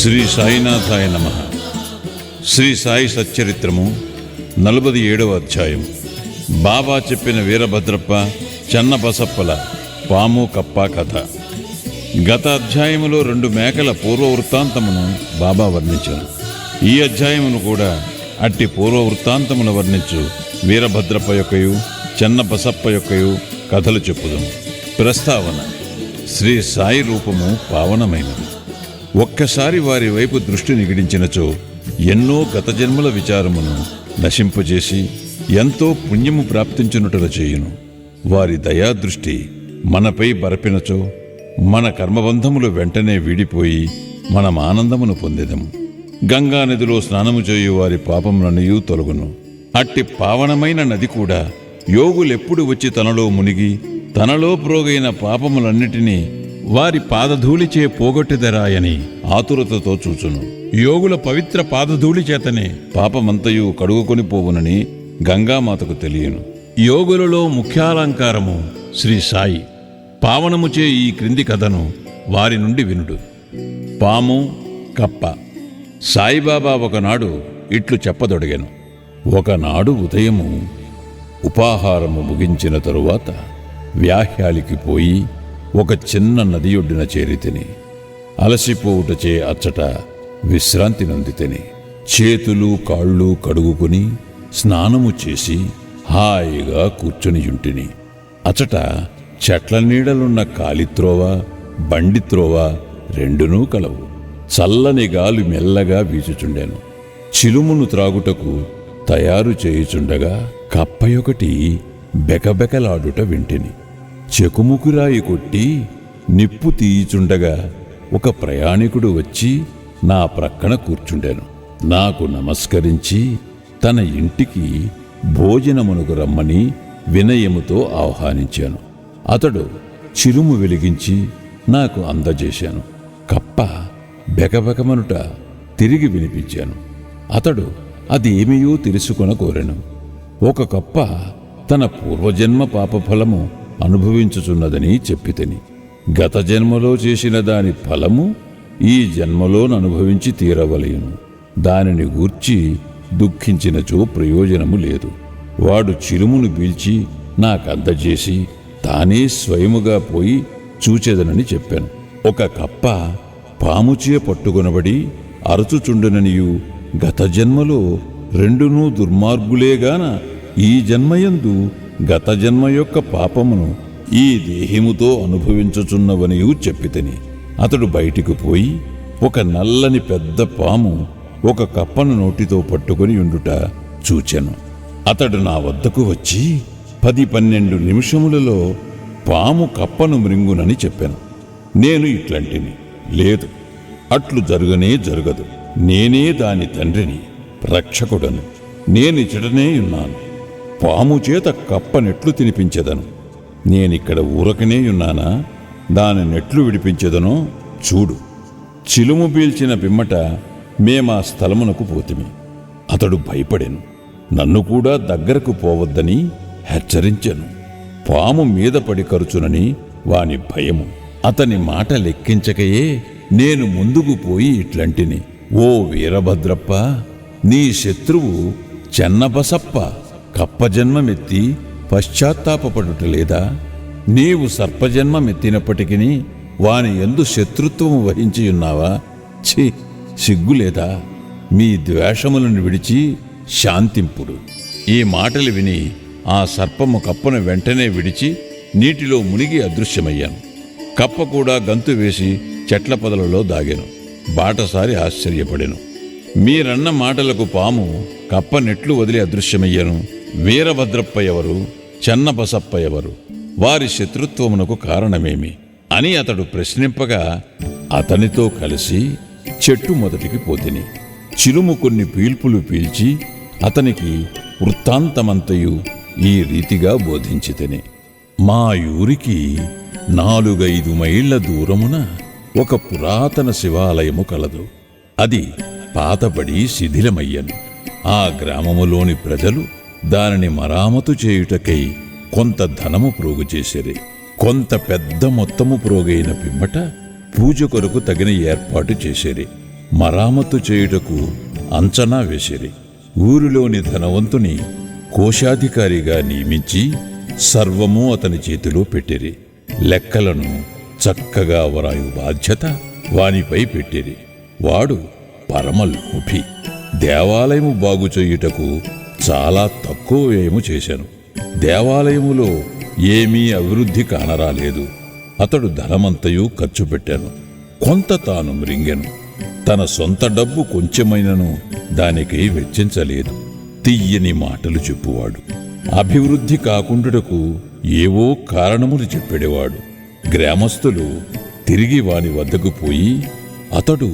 శ్రీ సాయినాథాయ నమః. శ్రీ సాయి సచ్చరిత్రము 47వ అధ్యాయం. బాబా చెప్పిన వీరభద్రప్ప చెన్నబసప్పల పాము కప్ప కథ. గత అధ్యాయములో 2 మేకల పూర్వ వృత్తాంతమును బాబా వర్ణించారు. ఈ అధ్యాయమును కూడా అట్టి పూర్వ వృత్తాంతమును వర్ణించు వీరభద్రప్ప యొక్కయు చెన్నబసప్ప యొక్కయు కథలు చెప్పుదాము. ప్రస్తావన: శ్రీ సాయి రూపము పావనమైనది. ఒక్కసారి వారి వైపు దృష్టి నిగిడించినచో ఎన్నో గత జన్మల విచారమును నశింపజేసి ఎంతో పుణ్యము ప్రాప్తించునుటల చేయును. వారి దయాదృష్టి మనపై బరపినచో మన కర్మబంధములు వెంటనే వీడిపోయి మనం ఆనందమును పొందెదము. గంగా నదిలో స్నానము చేయు వారి పాపములన్నయూ తొలగును. అట్టి పావనమైన నది కూడా యోగులెప్పుడు వచ్చి తనలో మునిగి తనలో ప్రోగైన పాపములన్నిటినీ వారి పాదధూళిచే పోగొట్టెదరాయని ఆతురతతో చూచును. యోగుల పవిత్ర పాదధూళి చేతనే పాపమంతయు కడుగుకొని పోవునని గంగామాతకు తెలియను. యోగులలో ముఖ్యాలంకారము శ్రీ సాయి. పావనముచే ఈ క్రింది కథను వారి నుండి వినుడు. పాము కప్ప. సాయిబాబా ఒకనాడు ఇట్లు చెప్పదొడిగెను. ఒకనాడు ఉదయము ఉపాహారము ముగించిన తరువాత వ్యాహ్యాలికి పోయి ఒక చిన్న నది ఒడ్డున చేరితిని. అలసిపోవుటచే అచ్చట విశ్రాంతి నందితిని. చేతులు కాళ్ళు కడుగుకుని స్నానము చేసి హాయిగా కూర్చునియుంటిని. అచ్చట చెట్ల నీడలున్న కాలిత్రోవ బండిత్రోవ రెండునూ కలవు. చల్లని గాలి మెల్లగా వీచుచుండెను. చిలుమును త్రాగుటకు తయారు చేయుచుండగా కప్పయొకటి బెకబెకలాడుట వింటిని. చెకుముకురాయి కొట్టి నిప్పు తీయుచుండగా ఒక ప్రయాణికుడు వచ్చి నా ప్రక్కన కూర్చుండెను. నాకు నమస్కరించి తన ఇంటికి భోజనమునకు రమ్మని వినయముతో ఆహ్వానించాను. అతడు చిరుము వెలిగించి నాకు అందజేశాను. కప్ప బెకబెకమనుట తిరిగి వినిపించాను. అతడు అది ఏమియో తెలుసుకొన కోరెను. ఒక కప్ప తన పూర్వజన్మ పాపఫలము అనుభవించుచున్నదని చెప్పితిని. గత జన్మలో చేసిన దాని ఫలము ఈ జన్మలోను అనుభవించి తీరవలయును. దానిని గూర్చి దుఃఖించినచో ప్రయోజనము లేదు. వాడు చిరుమును పీల్చి నాకందజేసి తానే స్వయముగా పోయి చూచెదనని చెప్పాను. ఒక కప్ప పాముచే పట్టుకొనబడి అరచుచుండుననియు గత జన్మలో రెండునూ దుర్మార్గులేగాన ఈ జన్మయందు గత జన్మ యొక్క పాపమును ఈ దేహిముతో అనుభవించుచున్నవనియు చెప్పితిని. అతడు బయటికి పోయి ఒక నల్లని పెద్ద పాము ఒక కప్పను నోటితో పట్టుకొని ఉండుట చూచెను. అతడు నా వద్దకు వచ్చి 10-12 నిమిషములలో పాము కప్పను మృంగునని చెప్పాను. నేను ఇట్లాంటిని, లేదు, అట్లు జరుగనే జరగదు. నేనే దాని తండ్రిని, రక్షకుడను. నేనిచటనే ఉన్నాను. పాము చేత కప్పనెట్లు తినిపించెదను? నేనిక్కడ ఊరకనే ఉన్నానా? దాని నెట్లు విడిపించెదనో చూడు. చిలుము పీల్చిన పిమ్మట మేమా స్థలమునకు పోతిమి. అతడు భయపడెను. నన్ను కూడా దగ్గరకు పోవద్దని హెచ్చరించెను. పాము మీద పడి కరుచునని వాని భయము. అతని మాట లెక్కించకయే నేను ముందుకు పోయి ఇట్లంటిని. ఓ వీరభద్రప్ప, నీ శత్రువు చెన్నబసప్ప కప్పజన్మమెత్తి పశ్చాత్తాపపడుట లేదా? నీవు సర్పజన్మమెత్తినప్పటికీ వాని యందు శత్రుత్వము వహించియున్నావా? ఛీ, సిగ్గులేదా? మీ ద్వేషములను విడిచి శాంతింపుడు. ఈ మాటలు విని ఆ సర్పము కప్పను వెంటనే విడిచి నీటిలో మునిగి అదృశ్యమయ్యాను. కప్ప కూడా గంతు వేసి చెట్ల పొదలలో దాగెను. బాటసారి ఆశ్చర్యపడెను. మీరన్న మాటలకు పాము కప్ప నెట్లు వదిలి అదృశ్యమయ్యను. వీరభద్రప్ప ఎవరు? చెన్నబసప్ప ఎవరు? వారి శత్రుత్వమునకు కారణమేమి అని అతడు ప్రశ్నింపగా అతనితో కలిసి చెట్టు మొదటికి పోతిని. చిలుము కొన్ని పీల్పులు పీల్చి అతనికి వృత్తాంతమంతయు ఈ రీతిగా బోధించితిని. మా ఊరికి 4-5 మైళ్ళ దూరమున ఒక పురాతన శివాలయము కలదు. అది పాతబడి శిథిలమయ్యను. ఆ గ్రామములోని ప్రజలు దానిని మరామతు చేయుటకై కొంత ధనము ప్రోగు చేసిరి. కొంత పెద్ద మొత్తము ప్రోగైన పిమ్మట పూజ కొరకు తగిన ఏర్పాటు చేసిరి. మరామత్తు చేయుటకు అంచనా వేసిరి. ఊరిలోని ధనవంతుని కోశాధికారిగా నియమించి సర్వము అతని చేతిలో పెట్టిరి. లెక్కలను చక్కగా వరాయు బాధ్యత వానిపై పెట్టిరి. వాడు పరమలోభి. దేవాలయము బాగు చేయుటకు చాలా తక్కువ వ్యయము చేశాను. దేవాలయములో ఏమీ అభివృద్ధి కానరాలేదు. అతడు ధనమంతయు ఖర్చు పెట్టాను. కొంత తాను మృంగెను. తన సొంత డబ్బు కొంచెమైనను దానికి వెచ్చించలేదు. తియ్యని మాటలు చెప్పువాడు. అభివృద్ధి కాకుండుటకు ఏవో కారణములు చెప్పేవాడు. గ్రామస్తులు తిరిగి వాని వద్దకు పోయి అతడు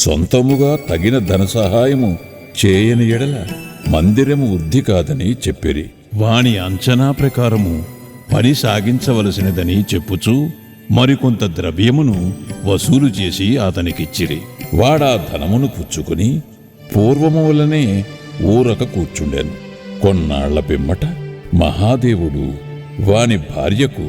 సొంతముగా తగిన ధన సహాయము చేయని ఎడల మందిరము వృద్ధి కాదని చెప్పిరి. వాని అంచనా ప్రకారము పని సాగించవలసినదని చెప్పుచూ మరికొంత ద్రవ్యమును వసూలు చేసి అతనికిచ్చిరి. వాడా ధనమును పుచ్చుకుని పూర్వము వలనే ఊరక కూర్చుండెను. కొన్నాళ్ల పిమ్మట మహాదేవుడు వాని భార్యకు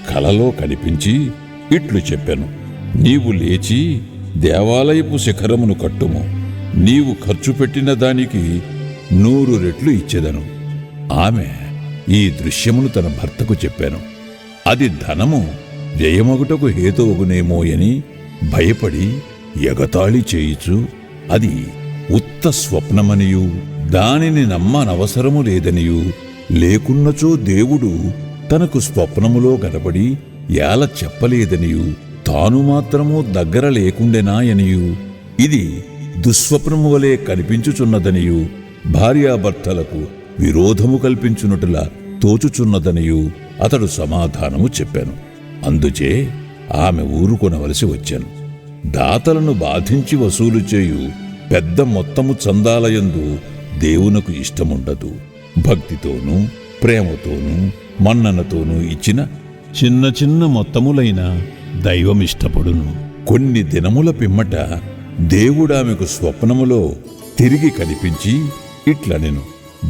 కలలో కనిపించి ఇట్లు చెప్పెను: నీవు లేచి దేవాలయపు శిఖరమును కట్టుము. నీవు ఖర్చు పెట్టిన దానికి 100 రెట్లు ఇచ్చెదను. ఆమె ఈ దృశ్యమును తన భర్తకు చెప్పాను. అది ధనము వ్యయమగుటకు హేతువగునేమోయని భయపడి ఎగతాళి చేయుచు అది ఉత్త స్వప్నమనియు దానిని నమ్మనవసరము లేదనియు, లేకున్నచో దేవుడు తనకు స్వప్నములో కనబడి యాల చెప్పలేదనియు, తాను మాత్రము దగ్గర లేకుండెనాయనియు, ఇది దుస్వప్నము వలె కనిపించుచున్నదనియు, భార్యాభర్తలకు విరోధము కల్పించున్నట్టులా తోచుచున్నదనియు అతడు సమాధానము చెప్పాను. అందుచే ఆమె ఊరుకొనవలసి వచ్చాను. దాతలను బాధించి వసూలు చేయు పెద్ద మొత్తము చందాలయందు దేవునకు ఇష్టముండదు. భక్తితోనూ ప్రేమతోనూ మన్ననతోనూ ఇచ్చిన చిన్న చిన్న మొత్తములైన దైవమిష్టపడును. కొన్ని దినముల పిమ్మట దేవుడామెకు స్వప్నములో తిరిగి కనిపించి ఇట్లనెను: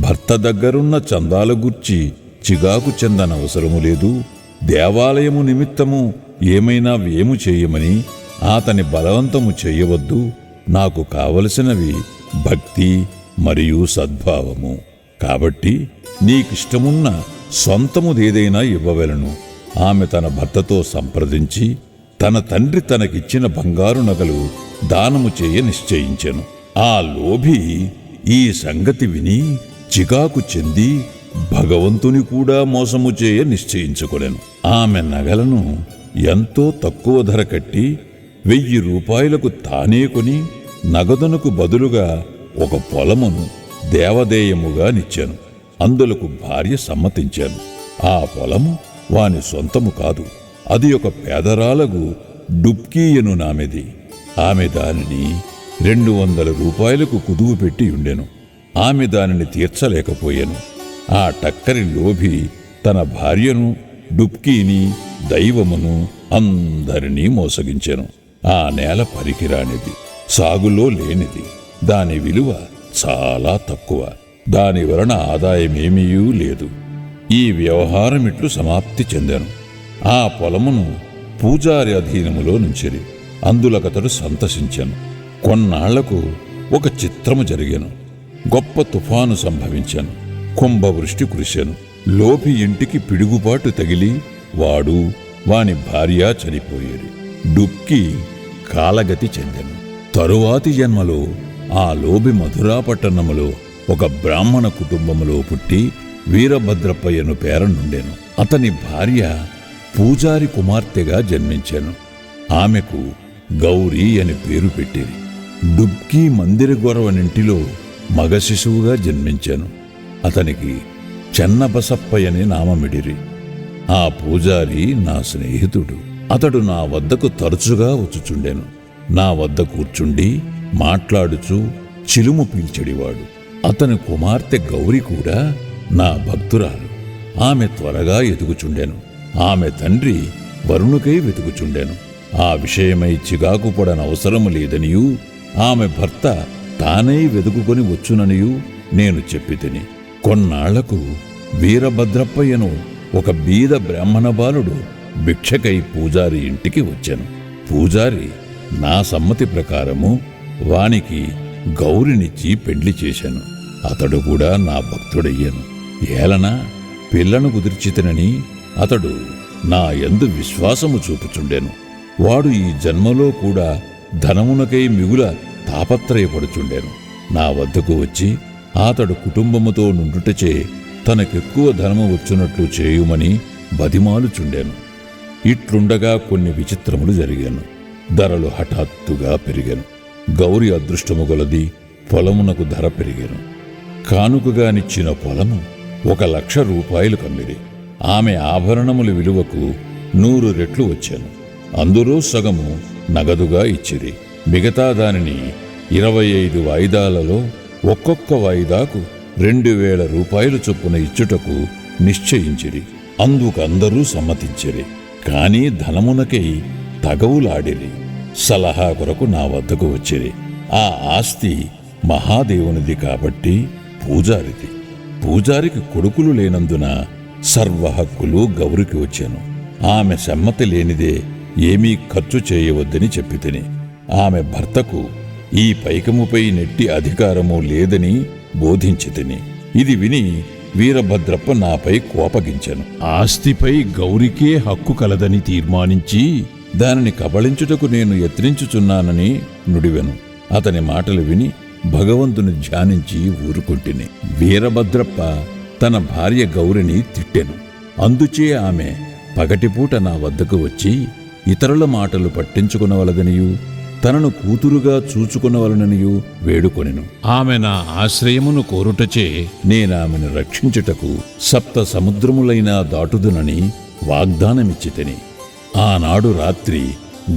భర్త దగ్గరున్న చందాల గూర్చి చిగాకు చెందనవసరము లేదు. దేవాలయము నిమిత్తము ఏమైనా వ్యయము చేయమని అతని బలవంతము చేయవద్దు. నాకు కావలసినవి భక్తి మరియు సద్భావము. కాబట్టి నీకిష్టమున్న సొంతముదేదైనా ఇవ్వవలెను. ఆమె తన భర్తతో సంప్రదించి తన తండ్రి తనకిచ్చిన బంగారు నగలు దానము చేయ నిశ్చయించెను. ఆ లోభి ఈ సంగతి విని చికాకు చెంది భగవంతుని కూడా మోసము చేయ నిశ్చయించుకొనెను. ఆమె నగలను ఎంతో తక్కువ ధర కట్టి 1000 రూపాయలకు తానే కొని నగదునకు బదులుగా ఒక పొలమును దేవదేయముగా నిచ్చాను. అందులకు భార్య సమ్మతించాను. ఆ పొలము వాని సొంతము కాదు. అది ఒక పేదరాలకు డుబ్కీయను నామెది. ఆమె దానిని 200 రూపాయలకు కుదువు పెట్టి ఉండెను. ఆమె దానిని తీర్చలేకపోయాను. ఆ టక్కరి లోభి తన భార్యను, డుబ్కీని, దైవమును అందరినీ మోసగించెను. ఆ నేల పనికిరానిది, సాగులో లేనిది. దాని విలువ చాలా తక్కువ. దాని వలన ఆదాయమేమీయూ లేదు. ఈ వ్యవహారమిట్లు సమాప్తి చెందాను. ఆ పొలమును పూజారి అధీనములో నుంచిరి. అందులకతడు సంతసించెను. కొన్నాళ్లకు ఒక చిత్రము జరిగెను. గొప్ప తుఫాను సంభవించెను. కుంభవృష్టి కురిసెను. లోభి ఇంటికి పిడుగుపాటు తగిలి వాడు, వాని భార్య చనిపోయేది. డుబ్కీ కాలగతి చెందెను. తరువాతి జన్మలో ఆ లోభి మధురాపట్టణములో ఒక బ్రాహ్మణ కుటుంబములో పుట్టి వీరభద్రప్పయ్యను పేరనుండెను. అతని భార్య పూజారి కుమార్తెగా జన్మించెను. ఆమెకు గౌరీ అని పేరు పెట్టిరి. డుబ్కీ మందిర గొరవనింటిలో మగ శిశువుగా జన్మించెను. అతనికి చెన్నబసప్పయ్యని నామమిడిరి. ఆ పూజారి నా స్నేహితుడు. అతడు నా వద్దకు తరచుగా వచ్చుచుండెను. నా వద్ద కూర్చుండి మాట్లాడుచూ చిలుము పీల్చెడివాడు. అతని కుమార్తె గౌరి కూడా నా భక్తురాలు. ఆమె త్వరగా ఎదుగుచుండెను. ఆమె తండ్రి వరుణుకై వెతుకుచుండెను. ఆ విషయమై చిగాకు పడనవసరము లేదనియూ, ఆమె భర్త తానై వెతుకుకొని వచ్చుననియూ నేను చెప్పితిని. కొన్నాళ్లకు వీరభద్రప్పయ్యను ఒక బీద బ్రాహ్మణ బాలుడు భిక్షకై పూజారి ఇంటికి వచ్చాను. పూజారి నా సమ్మతి ప్రకారము వానికి గౌరినిచ్చి పెండ్లి చేశాను. అతడు కూడా నా భక్తుడయ్యాను. ఏలనా పిల్లను కుదిర్చితనని అతడు నా యందు విశ్వాసము చూపుచుండెను. వాడు ఈ జన్మలో కూడా ధనమునకై మిగుల తాపత్రయపడుచుండెను. నా వద్దకు వచ్చి అతడు కుటుంబముతో నుండుటచే తనకెక్కువ ధనము వచ్చునట్లు చేయుమని బతిమాలుచుండెను. ఇట్లుండగా కొన్ని విచిత్రములు జరిగాను. ధరలు హఠాత్తుగా పెరిగాను. గౌరి అదృష్టము గలది, పొలమునకు ధర పెరిగాను. కానుకగానిచ్చిన పొలము 1,00,000 రూపాయలు కమ్మిరి. ఆమె ఆభరణముల విలువకు 100 రెట్లు వచ్చాను. అందులో సగము నగదుగా ఇచ్చిరి. మిగతా దానిని 25 వాయిదాలలో ఒక్కొక్క వాయిదాకు 2,000 రూపాయలు చొప్పున ఇచ్చుటకు నిశ్చయించిరి. అందుకందరూ సమ్మతించిరి. కాని ధనమునకై తగవులాడిరి. సలహా కొరకు నా వద్దకు వచ్చిరి. ఆ ఆస్తి మహాదేవునిది కాబట్టి పూజారిది. పూజారికి కొడుకులు లేనందున సర్వ హక్కులు గౌరికి వచ్చాను. ఆమె సమ్మతి లేనిదే ఏమీ ఖర్చు చేయవద్దని చెప్పితిని. ఆమె భర్తకు ఈ పైకముపై నెట్టి అధికారము లేదని బోధించితిని. ఇది విని వీరభద్రప్ప నాపై కోపగించెను. ఆస్తిపై గౌరికే హక్కు కలదని తీర్మానించి దానిని కబళించుటకు నేను యత్నించుచున్నానని నుడివెను. అతని మాటలు విని భగవంతుని ధ్యానించి ఊరుకుంటిని. వీరభద్రప్ప తన భార్య గౌరిని తిట్టెను. అందుచే ఆమె పగటిపూట నా వద్దకు వచ్చి ఇతరుల మాటలు పట్టించుకునవలదనియు తనను కూతురుగా చూచుకునవలననియు వేడుకొనెను. ఆమె నా ఆశ్రయమును కోరుటచే నేనామెను రక్షించుటకు 7 సముద్రములైనా దాటుదునని వాగ్దానమిచ్చితిని. ఆనాడు రాత్రి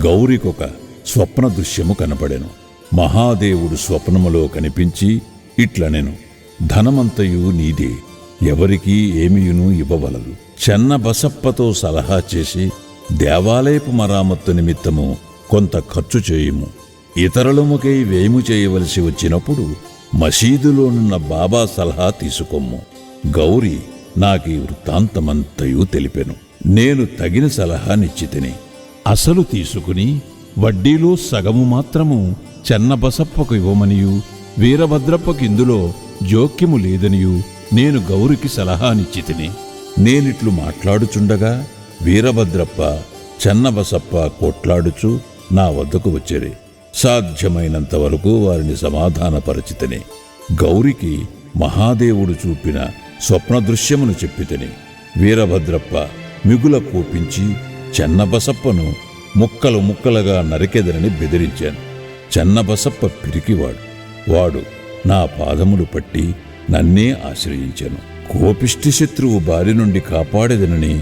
గౌరికొక స్వప్న దృశ్యము కనపడెను. మహాదేవుడు స్వప్నములో కనిపించి ఇట్లనెను, ధనమంతయు నీదే, ఎవరికీ ఏమియును ఇవ్వవలదు. చెన్నబసప్పతో సలహా చేసి దేవాలయపు మరామత్తు నిమిత్తము కొంత ఖర్చు చేయుము. ఇతరులముకై వేము చేయవలసి వచ్చినప్పుడు మసీదులోనున్న బాబా సలహా తీసుకొమ్ము. గౌరి నాకీ వృత్తాంతమంతయు తెలిపెను. నేను తగిన సలహానిచ్చితిని. అసలు తీసుకుని వడ్డీలో సగము మాత్రము చెన్నబసప్పకు ఇవ్వమనియు వీరభద్రప్పకు ఇందులో జోక్యము లేదనియు నేను గౌరికి సలహానిచ్చితిని. నేనిట్లు మాట్లాడుచుండగా వీరభద్రప్ప చెన్నబసప్ప కొట్లాడుచు నా వద్దకు వచ్చిరి. సాధ్యమైనంత వరకు వారిని సమాధానపరచితిని. గౌరికి మహాదేవుడు చూపిన స్వప్న దృశ్యమును చెప్పితిని. వీరభద్రప్ప మిగుల కోపించి చెన్నబసప్పను ముక్కలు ముక్కలుగా నరికెదరని బెదిరించాను. చెన్నబసప్ప పిరికివాడు. వాడు నా పాదములు పట్టి నన్నే ఆశ్రయించాను. కోపిష్టి శత్రువు బారి నుండి కాపాడేదనని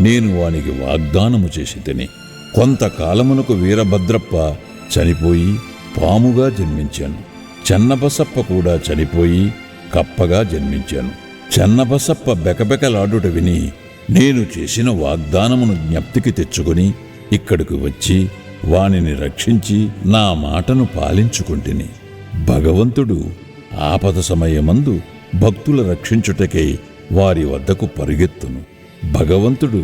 నేను వానికి వాగ్దానము చేసి తిని. కొంతకాలమునకు వీరభద్రప్ప చనిపోయి పాముగా జన్మించాను. చెన్నబసప్ప కూడా చనిపోయి కప్పగా జన్మించాను. చెన్నబసప్ప బెకబెకలాడుట విని నేను చేసిన వాగ్దానమును జ్ఞప్తికి తెచ్చుకుని ఇక్కడికి వచ్చి వానిని రక్షించి నా మాటను పాలించుకుంటుని. భగవంతుడు ఆపద సమయమందు భక్తుల రక్షించుటకై వారి వద్దకు పరుగెత్తును. భగవంతుడు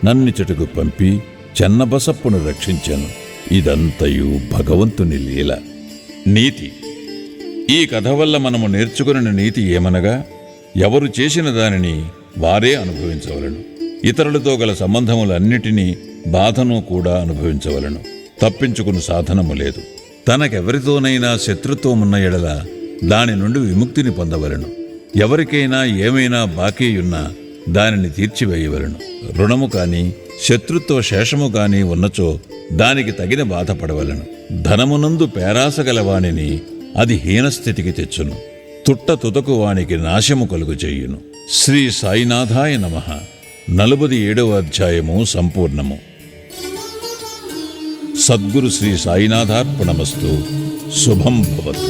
నన్నిచటకు పంపి చెన్నబసప్పను రక్షించాను. ఇదంతయు భగవంతుని లీల. నీతి. ఈ కథ వల్ల మనము నేర్చుకున్న నీతి ఏమనగా, ఎవరు చేసిన దానిని వారే అనుభవించవలను. ఇతరులతో గల సంబంధములన్నిటినీ బాధను కూడా అనుభవించవలను. తప్పించుకుని సాధనము లేదు. తనకెవరితోనైనా శత్రుత్వమున్న ఎడల దాని నుండి విముక్తిని పొందవలను. ఎవరికైనా ఏమైనా బాకీయున్నా దానిని తీర్చివేయవలను. రుణము కాని శత్రుత్వ శేషము కాని ఉన్నచో దానికి తగిన బాధపడవలను. ధనమునందు పేరాస గలవానిని అది హీనస్థితికి తెచ్చును. తుట్ట తుదకు వానికి నాశము కలుగు చెయ్యును. శ్రీ సాయినాథాయ నమః. 47వ అధ్యాయము సంపూర్ణము. సద్గురు శ్రీ సాయినాథార్పణమస్తు. శుభం భవతు.